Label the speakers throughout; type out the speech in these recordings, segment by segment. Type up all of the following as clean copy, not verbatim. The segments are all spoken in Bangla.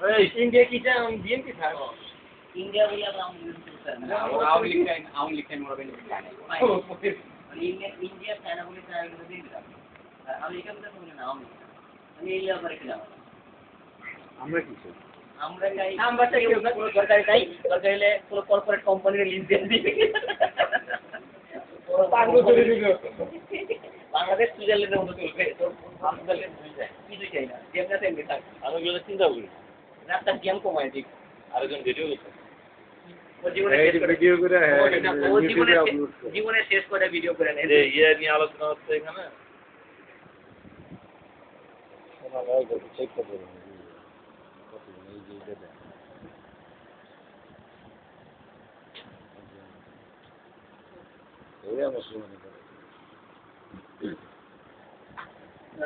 Speaker 1: এই ইন্ডিয়া কি চায় আমি বিএনপি থাক
Speaker 2: ইন্ডিয়া বলে আওয়ামী লীগ কেন মরবেন ইন্ডিয়া চায়না বলে চায়না দিন দিলাম আমি এটা বলতে বলি না আমি এই ব্যাপারে কি জানো
Speaker 1: আমরা কি চাই
Speaker 2: আমরা চাই আমরা চাই পুরো সরকারি চাই সরকারি হলে পুরো কর্পোরেট কোম্পানির লিজ দিয়ে দিবে বাংলাদেশ সুইজারল্যান্ডের মতো চলবে আমাদের কিছু চাই না যেমন তেমনি থাক
Speaker 1: আমি এগুলো চিন্তা করি
Speaker 2: রাস্তার জ্যাম কমায় দিক
Speaker 1: আরেকজন ভিডিও করছে
Speaker 2: ভিডিও করে জীবনে শেষ করে ভিডিও করে নেয়
Speaker 1: ইয়ে নিয়ে আলোচনা হচ্ছে এখানে চেক করতে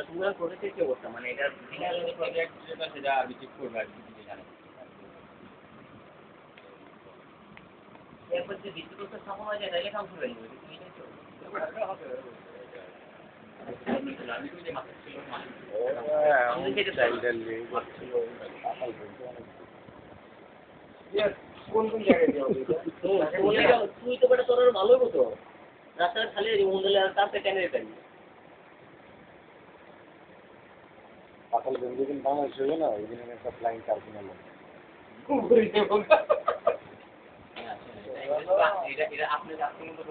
Speaker 2: তোমরা করে কি অবস্থা মানে এটা ফিনাল প্রজেক্ট যেটা সেটা ভিজিট করবে আর কিছু জানে এরপর যে ভিজিট করতে স্থাপন হয় এটা কাম শুরু হয়ে যাবে তুমি জানো
Speaker 1: কোন কোন জায়গায়
Speaker 2: তুই তো বেটা তোর ভালোই হতো রাস্তাটা খালি মন্ডলে আর তারপরে কেন পারি
Speaker 1: পাতাল যেদিন বাংলাদেশ হলো না ওই দিন একটা ফ্লাইং কার কিনে
Speaker 2: এটা আপনি রাস্তার মধ্যে